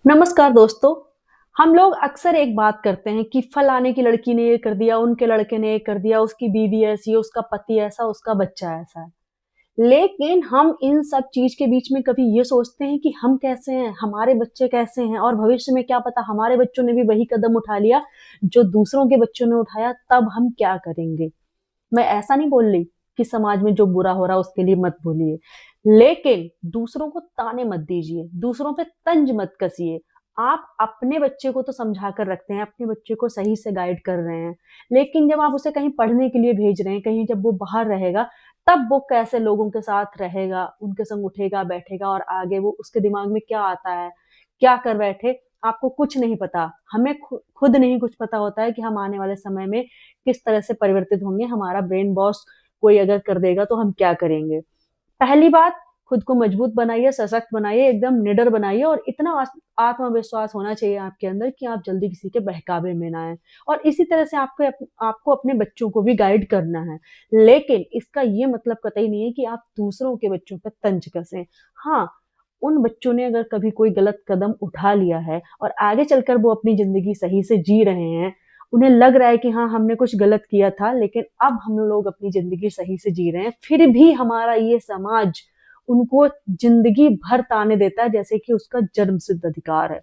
नमस्कार दोस्तों। हम लोग अक्सर एक बात करते हैं कि फलाने की लड़की ने ये कर दिया, उनके लड़के ने ये कर दिया, उसकी बीवी ऐसी है, उसका पति ऐसा, उसका बच्चा ऐसा है। लेकिन हम इन सब चीज़ के बीच में कभी ये सोचते हैं कि हम कैसे हैं, हमारे बच्चे कैसे हैं और भविष्य में क्या पता हमारे बच्चों ने भी वही कदम उठा लिया जो दूसरों के बच्चों ने उठाया, तब हम क्या करेंगे? मैं ऐसा नहीं बोल रही कि समाज में जो बुरा हो रहा है उसके लिए मत बोलिए। लेकिन दूसरों को ताने मत दीजिए, दूसरों पे तंज मत कसिए। आप अपने बच्चे को तो समझा कर रखते हैं, अपने बच्चे को सही से गाइड कर रहे हैं। लेकिन जब आप उसे कहीं पढ़ने के लिए भेज रहे हैं, कहीं जब वो बाहर रहेगा, तब वो कैसे लोगों के साथ रहेगा, उनके संग उठेगा, बैठेगा और आगे वो उसके दिमाग में क्या आता है, क्या कर बैठे, आपको कुछ नहीं पता। हमें खुद नहीं कुछ पता होता है कि हम आने वाले समय में किस तरह से परिवर्तित होंगे, हमारा ब्रेन वॉश कोई अगर कर देगा तो हम क्या करेंगे? पहली बात, खुद को मजबूत बनाइए, सशक्त बनाइए, एकदम निडर बनाइए और इतना आत्मविश्वास होना चाहिए आपके अंदर कि आप जल्दी किसी के बहकावे में ना आएँ। और इसी तरह से आपको अपने बच्चों को भी गाइड करना है। लेकिन इसका ये मतलब कतई नहीं है कि आप दूसरों के बच्चों पे तंज कसें। हाँ, उन बच्चों ने अगर कभी कोई गलत कदम उठा लिया है और आगे चलकर वो अपनी ज़िंदगी सही से जी रहे हैं, उन्हें लग रहा है कि हाँ, हमने कुछ गलत किया था, लेकिन अब हम लोग अपनी ज़िंदगी सही से जी रहे हैं, फिर भी हमारा ये समाज उनको ज़िंदगी भर ताने देता है जैसे कि उसका जन्मसिद्ध अधिकार है।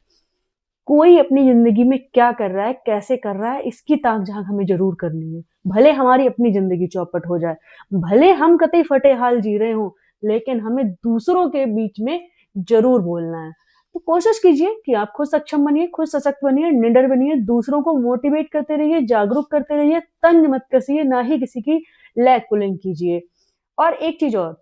कोई अपनी ज़िंदगी में क्या कर रहा है, कैसे कर रहा है, इसकी ताक-झाँक हमें ज़रूर करनी है। भले हमारी अपनी ज़िंदगी चौपट हो जाए, भले हम कतई फटे हाल जी रहे हों, लेकिन हमें दूसरों के बीच में ज़रूर बोलना है। तो कोशिश कीजिए कि आप खुद सक्षम बनिए, खुद सशक्त बनिए, निडर बनिए, दूसरों को मोटिवेट करते रहिए, जागरूक करते रहिए, तंज मत कसिए, ना ही किसी की लैग पुलिंग कीजिए। और एक चीज़ और,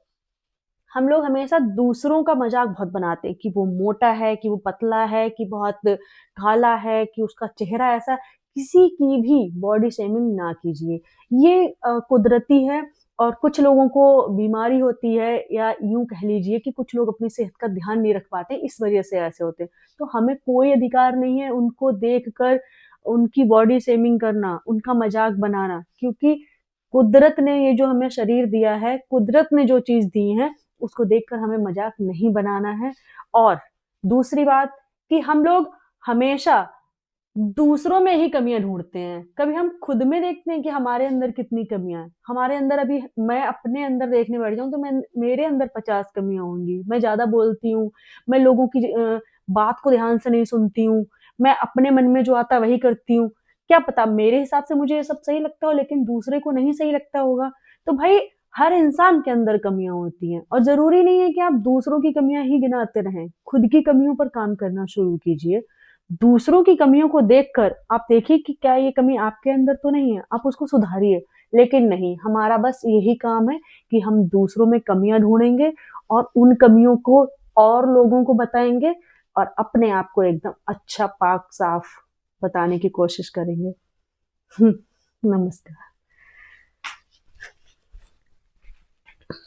हम लोग हमेशा दूसरों का मज़ाक बहुत बनाते हैं कि वो मोटा है, कि वो पतला है, कि बहुत काला है, कि उसका चेहरा ऐसा। किसी की भी बॉडी शेमिंग ना कीजिए। ये कुदरती है और कुछ लोगों को बीमारी होती है या यूँ कह लीजिए कि कुछ लोग अपनी सेहत का ध्यान नहीं रख पाते, इस वज़ह से ऐसे होते हैं। तो हमें कोई अधिकार नहीं है उनको देखकर उनकी बॉडी शेमिंग करना, उनका मज़ाक बनाना, क्योंकि कुदरत ने ये जो हमें शरीर दिया है, कुदरत ने जो चीज़ दी है, उसको देखकर हमें मज़ाक नहीं बनाना है। और दूसरी बात कि हम लोग हमेशा दूसरों में ही कमियाँ ढूँढते हैं। कभी हम खुद में देखते हैं कि हमारे अंदर कितनी कमियाँ हैं। हमारे अंदर अभी मैं अपने अंदर देखने बैठ जाऊँ तो मेरे अंदर 50 कमियाँ होंगी। मैं ज़्यादा बोलती हूँ, मैं लोगों की बात को ध्यान से नहीं सुनती हूँ, मैं अपने मन में जो आता है वही करती हूँ। क्या पता मेरे हिसाब से मुझे ये सब सही लगता हो लेकिन दूसरे को नहीं सही लगता होगा। तो भाई हर इंसान के अंदर कमियाँ होती हैं और ज़रूरी नहीं है कि आप दूसरों की कमियाँ ही गिनाते रहें। खुद की कमियों पर काम करना शुरू कीजिए। दूसरों की कमियों को देखकर आप देखिए कि क्या ये कमी आपके अंदर तो नहीं है, आप उसको सुधारिए। लेकिन नहीं, हमारा बस यही काम है कि हम दूसरों में कमियाँ ढूँढेंगे और उन कमियों को और लोगों को बताएँगे और अपने आप को एकदम अच्छा, पाक, साफ बताने की कोशिश करेंगे। नमस्कार।